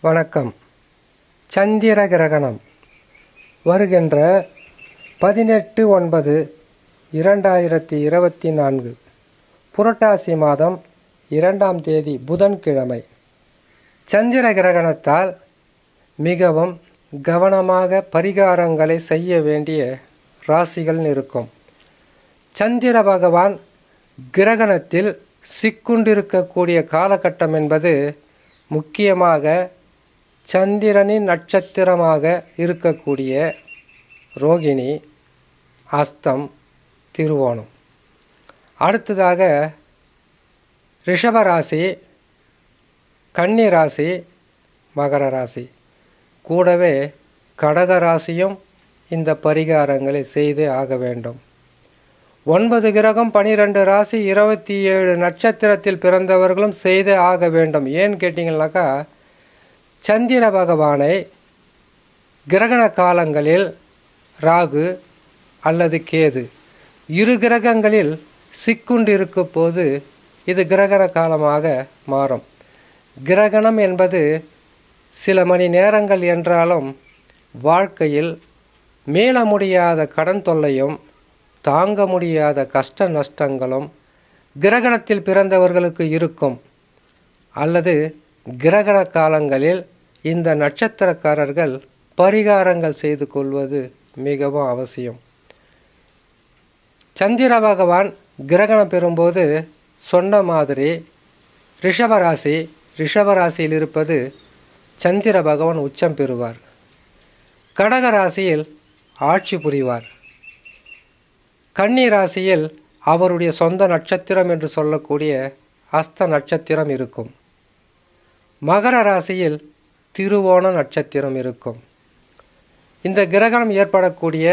வணக்கம். சந்திர கிரகணம் வருகின்ற 18/9/2024 புரட்டாசி மாதம் 2ஆம் தேதி புதன்கிழமை. சந்திர கிரகணத்தால் மிகவும் கவனமாக பரிகாரங்களை செய்ய வேண்டிய ராசிகள் இருக்கும். சந்திர பகவான் கிரகணத்தில் சிக்குண்டிருக்கக்கூடிய காலகட்டம் என்பது முக்கியமாக சந்திரனின் நட்சத்திரமாக இருக்கக்கூடிய ரோகிணி, அஸ்தம், திருவோணம். அடுத்ததாக ரிஷபராசி, கன்னி ராசி, மகர ராசி, கூடவே கடகராசியும் இந்த பரிகாரங்களை செய்தே ஆக வேண்டும். 9 கிரகம், 12 ராசி, 27 நட்சத்திரத்தில் பிறந்தவர்களும் செய்தே ஆக வேண்டும். ஏன்னு கேட்டிங்கன்னாக்கா, சந்திர பகவானை கிரகண காலங்களில் ராகு அல்லது கேது இரு கிரகங்களில் சிக்குண்டு இருக்கும் போது இது கிரகண காலமாக மாறும். கிரகணம் என்பது சில மணி நேரங்கள் என்றாலும் வாழ்க்கையில் மீள முடியாத கடன் தொல்லையும் தாங்க முடியாத கஷ்ட நஷ்டங்களும் கிரகணத்தில் பிறந்தவர்களுக்கு இருக்கும். அல்லது கிரகண காலங்களில் இந்த நட்சத்திரக்காரர்கள் பரிகாரங்கள் செய்து கொள்வது மிகவும் அவசியம். சந்திர பகவான் கிரகணம் பெறும்போது சொன்ன மாதிரி ரிஷபராசியில் இருப்பது சந்திர பகவான் உச்சம் பெறுவார். கடகராசியில் ஆட்சி புரிவார். கன்னி ராசியில் அவருடைய சொந்த நட்சத்திரம் என்று சொல்லக்கூடிய அஸ்த நட்சத்திரம் இருக்கும். மகர ராசியில் திருவோண நட்சத்திரம் இருக்கும். இந்த கிரகணம் ஏற்படக்கூடிய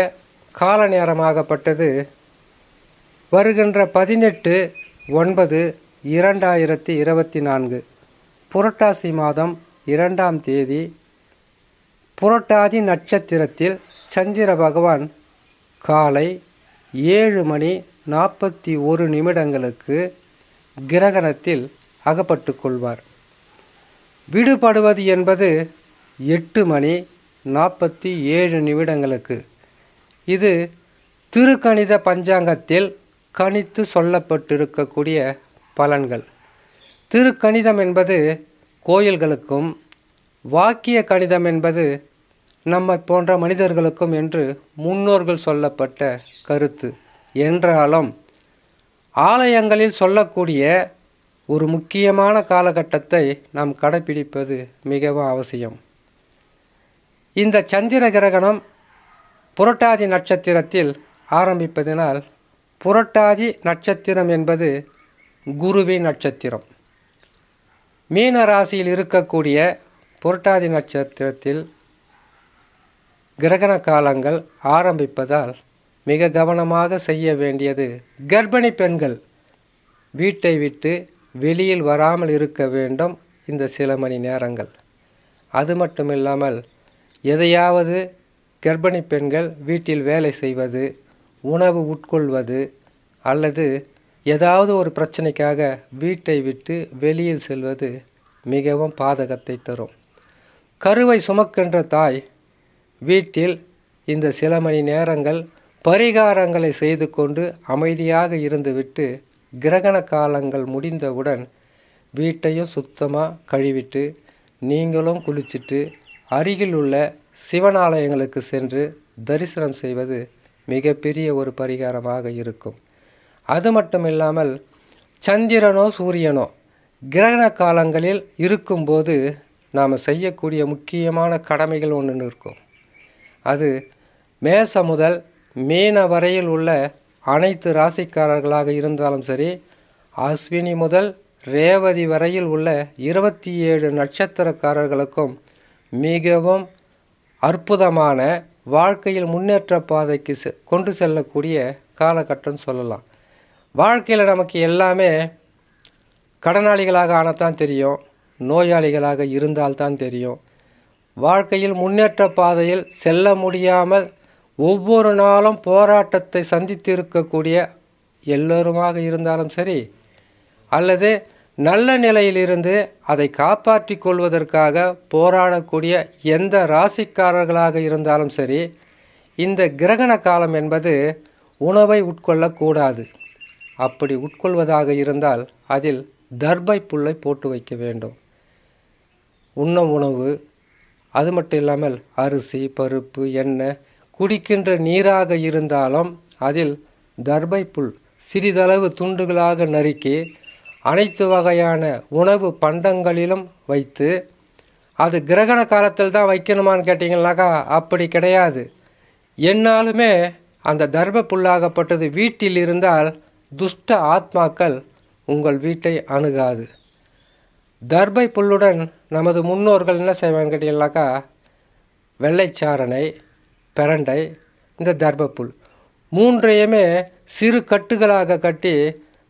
கால நேரமாகப்பட்டது வருகின்ற 18/9/2024 புரட்டாசி மாதம் 2ஆம் தேதி புரட்டாதி நட்சத்திரத்தில் சந்திர பகவான் காலை 7:41 கிரகணத்தில் அகப்பட்டு கொள்வார். விடுபடுவது என்பது 8:47 இது திருக்கணித பஞ்சாங்கத்தில் கணித்து சொல்லப்பட்டிருக்கக்கூடிய பலன்கள். திருக்கணிதம் என்பது கோயில்களுக்கும், வாக்கிய கணிதம் என்பது நம்மை போன்ற மனிதர்களுக்கும் என்று முன்னோர்கள் சொல்லப்பட்ட கருத்து என்றாலும் ஆலயங்களில் சொல்லக்கூடிய ஒரு முக்கியமான காலகட்டத்தை நாம் கடைப்பிடிப்பது மிகவும் அவசியம். இந்த சந்திர கிரகணம் புரட்டாதி நட்சத்திரத்தில் ஆரம்பிப்பதனால் புரட்டாதி நட்சத்திரம் என்பது குருவின் நட்சத்திரம். மீன ராசியில் இருக்கக்கூடிய புரட்டாதி நட்சத்திரத்தில் கிரகண காலங்கள் ஆரம்பிப்பதால் மிக கவனமாக செய்ய வேண்டியது கர்ப்பிணி பெண்கள் வீட்டை விட்டு வெளியில் வராமல் இருக்க வேண்டும் இந்த சில மணி நேரங்கள். அது மட்டுமில்லாமல் எதையாவது கர்ப்பிணி பெண்கள் வீட்டில் வேலை செய்வது, உணவு உட்கொள்வது அல்லது ஏதாவது ஒரு பிரச்சனைக்காக வீட்டை விட்டு வெளியில் செல்வது மிகவும் பாதகத்தை தரும். கருவை சுமக்கின்ற தாய் வீட்டில் இந்த சில மணி நேரங்கள் பரிகாரங்களை செய்து கொண்டு அமைதியாக இருந்துவிட்டு கிரகண காலங்கள் முடிந்தவுடன் வீட்டையும் சுத்தமாக கழுவிட்டு நீங்களும் குளிச்சுட்டு அருகில் உள்ள சிவனாலயங்களுக்கு சென்று தரிசனம் செய்வது மிகப்பெரிய ஒரு பரிகாரமாக இருக்கும். அது மட்டுமில்லாமல் சந்திரனோ சூரியனோ கிரகண காலங்களில் இருக்கும்போது நாம் செய்யக்கூடிய முக்கியமான கடமைகள் ஒன்று இருக்கும். அது மேச முதல் மீன வரையில் உள்ள அனைத்து ராசிக்காரர்களாக இருந்தாலும் சரி, அஸ்வினி முதல் ரேவதி வரையில் உள்ள 27 நட்சத்திரக்காரர்களுக்கும் மிகவும் அற்புதமான வாழ்க்கையில் முன்னேற்ற பாதைக்கு கொண்டு செல்லக்கூடிய காலகட்டம் சொல்லலாம். வாழ்க்கையில் நமக்கு எல்லாமே கடனாளிகளாக ஆனத்தான் தெரியும், நோயாளிகளாக இருந்தால்தான் தெரியும். வாழ்க்கையில் முன்னேற்ற பாதையில் செல்ல முடியாமல் ஒவ்வொரு நாளும் போராட்டத்தை சந்தித்திருக்கக்கூடிய எல்லோருமாக இருந்தாலும் சரி, அல்லது நல்ல நிலையிலிருந்து அதை காப்பாற்றி கொள்வதற்காக போராடக்கூடிய எந்த ராசிக்காரர்களாக இருந்தாலும் சரி, இந்த கிரகண காலம் என்பது உணவை உட்கொள்ளக்கூடாது. அப்படி உட்கொள்வதாக இருந்தால் அதில் தர்பை புல்லை போட்டு வைக்க வேண்டும். உண்ணும் உணவு அது மட்டும் இல்லாமல் அரிசி, பருப்பு, எண்ணெய், குடிக்கின்ற நீராக இருந்தாலும் அதில் தர்பை புல் சிறிதளவு துண்டுகளாக நறுக்கி அனைத்து வகையான உணவு பண்டங்களிலும் வைத்து, அது கிரகண காலத்தில் தான் வைக்கணுமான்னு கேட்டிங்கன்னாக்கா அப்படி கிடையாது. என்னாலுமே அந்த தர்ப புல்லாகப்பட்டது வீட்டில் இருந்தால் துஷ்ட ஆத்மாக்கள் உங்கள் வீட்டை அணுகாது. தர்பை புல்லுடன் நமது முன்னோர்கள் என்ன செய்வாங்க கேட்டீங்கன்னாக்கா, வெள்ளைச்சாரணை, பிரண்டை, இந்த தர்பப்புல் மூன்றையுமே சிறு கட்டுகளாக கட்டி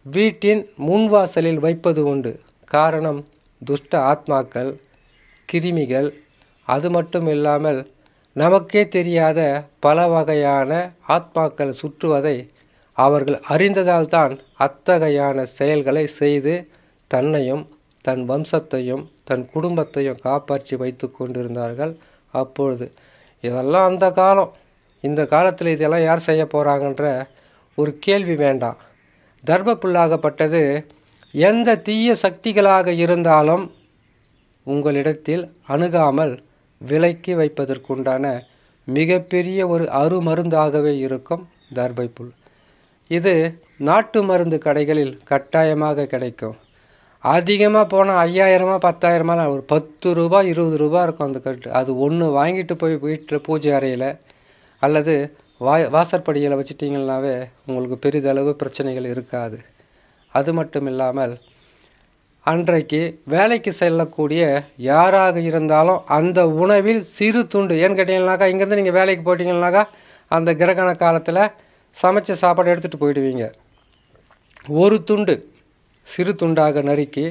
வீட்டின் முன்வாசலில் வைப்பது உண்டு. காரணம், துஷ்ட ஆத்மாக்கள், கிருமிகள், அது மட்டும் இல்லாமல் நமக்கே தெரியாத பல வகையான ஆத்மாக்கள் சுற்றுவதை அவர்கள் அறிந்ததால் தான் அத்தகையான செயல்களை செய்து தன்னையும் தன் வம்சத்தையும் தன் குடும்பத்தையும் காப்பாற்றி வைத்து கொண்டிருந்தார்கள். அப்பொழுது இதெல்லாம் அந்த காலம். இந்த காலத்தில் இதெல்லாம் யார் செய்ய போகிறாங்கன்ற ஒரு கேள்வி வேண்டாம். தர்பப்புல்லாகப்பட்டது எந்த தீய சக்திகளாக இருந்தாலும் உங்களிடத்தில் அணுகாமல் விலக்கி வைப்பதற்குண்டான மிகப்பெரிய ஒரு அருமருந்தாகவே இருக்கும் தர்பை புல். இது நாட்டு மருந்து கடைகளில் கட்டாயமாக கிடைக்கும். அதிகமாக போனால் 5000 10,000 ஒரு 10 ரூபா 20 ரூபா இருக்கும் அந்த கட்டு. அது ஒன்று வாங்கிட்டு போய் வீட்டில் பூஜை அறையில் அல்லது வாசற்படியில் வச்சிட்டிங்கன்னாவே உங்களுக்கு பெரிதளவு பிரச்சனைகள் இருக்காது. அது மட்டும் இல்லாமல் அன்றைக்கு வேலைக்கு செல்லக்கூடிய யாராக இருந்தாலும் அந்த உணவில் சிறு துண்டு, ஏன்னு கேட்டிங்கன்னாக்கா இங்கேருந்து நீங்கள் வேலைக்கு போட்டிங்கன்னாக்கா அந்த கிரகண காலத்தில் சமைச்ச சாப்பாடு எடுத்துகிட்டு போயிடுவீங்க. ஒரு துண்டு சிறு துண்டாக நறுக்கி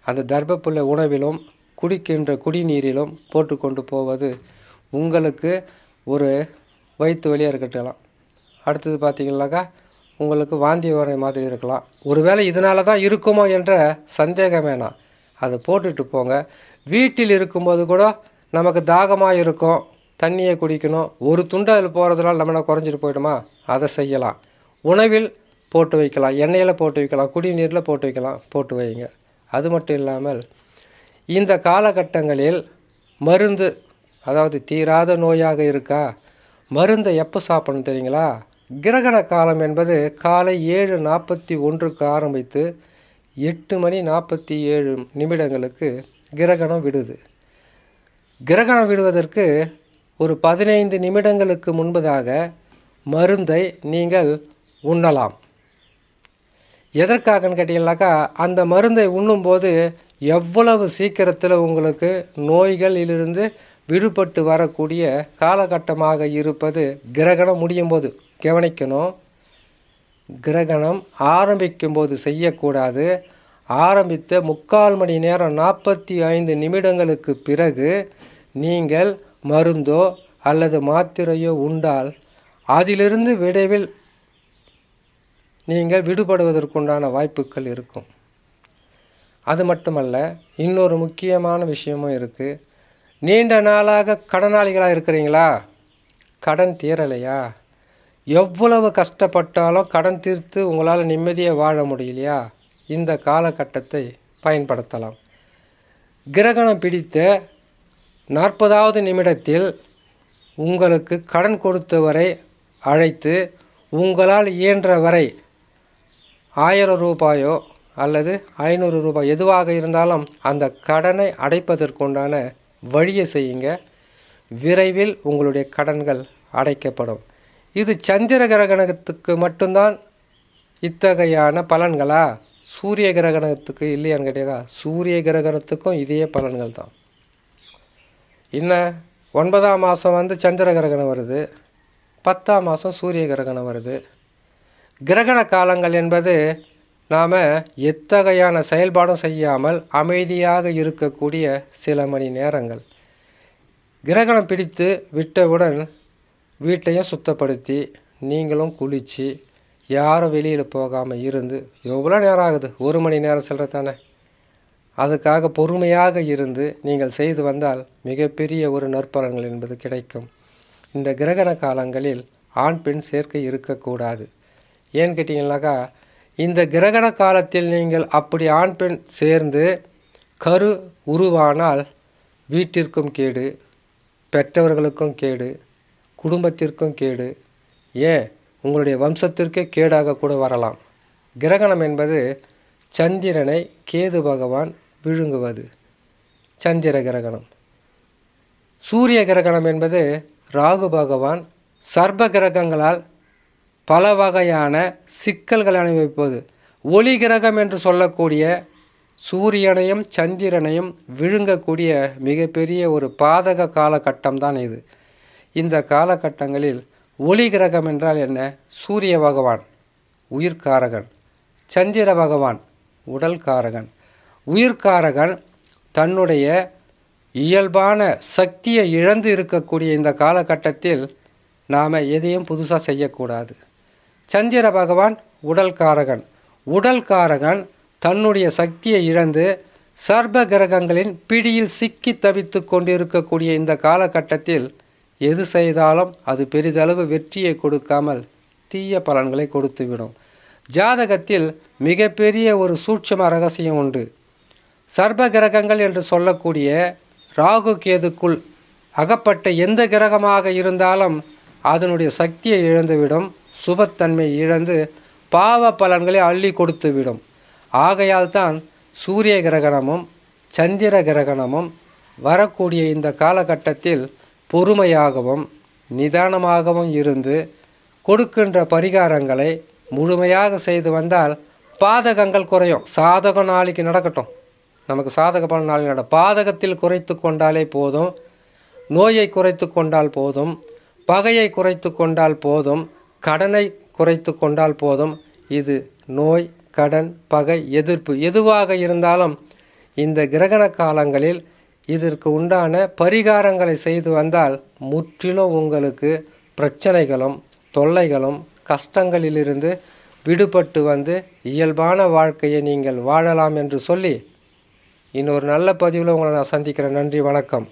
அந்த தர்பப்புல்லை உணவிலும் குடிக்கின்ற குடிநீரிலும் போட்டு கொண்டு போவது உங்களுக்கு ஒரு வயிற்று வலியாக இருக்கட்டலாம். அடுத்தது பார்த்திங்கனாக்கா உங்களுக்கு வாந்தி வர மாதிரி இருக்கலாம். ஒருவேளை இதனால தான் இருக்குமோ என்ற சந்தேகம் வேணாம். அதை போட்டுட்டு போங்க. வீட்டில் இருக்கும்போது கூட நமக்கு தாகமாக இருக்கும், தண்ணியை குடிக்கணும், ஒரு துண்டு அதில் போகிறதுனால நம்மள குறைஞ்சிட்டு போய்டுமா, அதை செய்யலாம். உணவில் போட்டு வைக்கலாம், எண்ணெயில் போட்டு வைக்கலாம், குடிநீரில் போட்டு வைக்கலாம், போட்டு வைங்க. அது மட்டும் இல்லாமல் இந்த காலகட்டங்களில் மருந்து, அதாவது தீராத நோயாக இருக்கா, மருந்தை எப்போ சாப்பிடணும் தெரியுங்களா? கிரகண காலம் என்பது காலை 7:41க்கு ஆரம்பித்து 8:47 கிரகணம் விடுது. கிரகணம் விடுவதற்கு ஒரு 15 நிமிடங்களுக்கு முன்பதாக மருந்தை நீங்கள் உண்ணலாம். எதற்காகன்னு கேட்டீங்கன்னாக்கா, அந்த மருந்தை உண்ணும்போது எவ்வளவு சீக்கிரத்தில் உங்களுக்கு நோய்களிலிருந்து விடுபட்டு வரக்கூடிய காலகட்டமாக இருப்பது கிரகணம் முடியும் போது கவனிக்கணும். கிரகணம் ஆரம்பிக்கும் போது செய்யக்கூடாது. ஆரம்பித்த 3/4 மணி நேரம் 45 நிமிடங்களுக்கு பிறகு நீங்கள் மருந்தோ அல்லது மாத்திரையோ உண்டால் அதிலிருந்து விரைவில் நீங்கள் விடுபடுவதற்குண்டான வாய்ப்புகள் இருக்கும். அது மட்டுமல்ல, இன்னொரு முக்கியமான விஷயமும் இருக்குது. நீண்ட நாளாக கடனாளிகளாக இருக்கிறீங்களா? கடன் தீரலையா? எவ்வளவு கஷ்டப்பட்டாலும் கடன் தீர்த்து உங்களால் நிம்மதியாக வாழ முடியலையா? இந்த காலகட்டத்தை பயன்படுத்தலாம். கிரகணம் பிடித்த 40வது நிமிடத்தில் உங்களுக்கு கடன் கொடுத்தவரை அழைத்து உங்களால் இயன்ற வரை 1000 ரூபாயோ அல்லது 500 ரூபாய் எதுவாக இருந்தாலும் அந்த கடனை அடைப்பதற்குண்டான வழியை செய்யுங்க. விரைவில் உங்களுடைய கடன்கள் அடைக்கப்படும். இது சந்திர கிரகணத்துக்கு மட்டும்தான் இத்தகையான பலன்களா? சூரிய கிரகணத்துக்கு இல்லையான்னு கேட்டீங்களா? சூரிய கிரகணத்துக்கும் இதே பலன்கள் தான். இன்னும் 9ஆம் மாதம் சந்திர கிரகணம் வருது, 10ஆம் மாதம் சூரிய கிரகணம் வருது. கிரகண காலங்கள் என்பது நாம் எத்தகையான செயல்பாடும் செய்யாமல் அமைதியாக இருக்கக்கூடிய சில மணி நேரங்கள். கிரகணம் பிடித்து விட்டவுடன் வீட்டையும் சுத்தப்படுத்தி நீங்களும் குளித்து யாரும் வெளியில் போகாமல் இருந்து, எவ்வளோ நேரம் ஆகுது? 1 மணி நேரம் செல்கிறது தானே. அதுக்காக பொறுமையாக இருந்து நீங்கள் செய்து வந்தால் மிகப்பெரிய ஒரு நற்பலன்கள் என்பது கிடைக்கும். இந்த கிரகண காலங்களில் ஆண் பெண் சேர்க்கை இருக்கக்கூடாது. ஏன்னு கேட்டிங்கனாக்கா, இந்த கிரகண காலத்தில் நீங்கள் அப்படி ஆண் பெண் சேர்ந்து கரு உருவானால் வீட்டிற்கும் கேடு, பெற்றவர்களுக்கும் கேடு, குடும்பத்திற்கும் கேடு, ஏன் உங்களுடைய வம்சத்திற்கே கேடாக கூட வரலாம். கிரகணம் என்பது சந்திரனை கேது பகவான் விழுங்குவது சந்திர கிரகணம். சூரிய கிரகணம் என்பது ராகு பகவான் சர்ப்ப கிரகங்களால் பல வகையான சிக்கல்களை அனுபவிப்பது. ஒளி கிரகம் என்று சொல்லக்கூடிய சூரியனையும் சந்திரனையும் விழுங்கக்கூடிய மிகப்பெரிய ஒரு பாதக காலகட்டம் தான் இது. இந்த காலகட்டங்களில் ஒளி கிரகம் என்றால் என்ன? சூரிய பகவான் உயிர்காரகன், சந்திர பகவான் உடல் காரகன். உயிர்காரகன் தன்னுடைய இயல்பான சக்தியை இழந்து இருக்கக்கூடிய இந்த காலகட்டத்தில் நாம் எதையும் புதுசாக செய்யக்கூடாது. சந்திர பகவான் உடல் காரகன். உடல் காரகன் தன்னுடைய சக்தியை இழந்து சர்ப்ப கிரகங்களின் பிடியில் சிக்கி தவித்து கொண்டிருக்கக்கூடிய இந்த காலகட்டத்தில் எது செய்தாலும் அது பெரிதளவு வெற்றியை கொடுக்காமல் தீய பலன்களை கொடுத்துவிடும். ஜாதகத்தில் மிகப்பெரிய ஒரு சூட்சும ரகசியம் உண்டு. சர்ப்ப கிரகங்கள் என்று சொல்லக்கூடிய ராகு கேதுக்குள் அகப்பட்ட எந்த கிரகமாக இருந்தாலும் அதனுடைய சக்தியை இழந்துவிடும், சுபத்தன்மை இழந்து பாவ பலன்களை அள்ளி கொடுத்துவிடும். ஆகையால் தான் சூரிய கிரகணமும் சந்திர கிரகணமும் வரக்கூடிய இந்த காலகட்டத்தில் பொறுமையாகவும் நிதானமாகவும் இருந்து கொடுக்கின்ற பரிகாரங்களை முழுமையாக செய்து வந்தால் பாதகங்கள் குறையும். சாதகம் நாளைக்கு நடக்கட்டும், நமக்கு சாதக பலன் நாளைக்கு நட, பாதகத்தில் குறைத்து கொண்டாலே போதும், நோயை குறைத்து கொண்டால் போதும், பகையை குறைத்து கொண்டால் போதும், கடனை குறைத்து கொண்டால் போதும். இது நோய், கடன், பகை, எதிர்ப்பு எதுவாக இருந்தாலும் இந்த கிரகண காலங்களில் இதற்கு உண்டான பரிகாரங்களை செய்து வந்தால் முற்றிலும் உங்களுக்கு பிரச்சனைகளும் தொல்லைகளும் கஷ்டங்களிலிருந்து விடுபட்டு வந்து இயல்பான வாழ்க்கையை நீங்கள் வாழலாம் என்று சொல்லி இன்னொரு நல்ல பதிவில் உங்களை நான் சந்திக்கிறேன். நன்றி, வணக்கம்.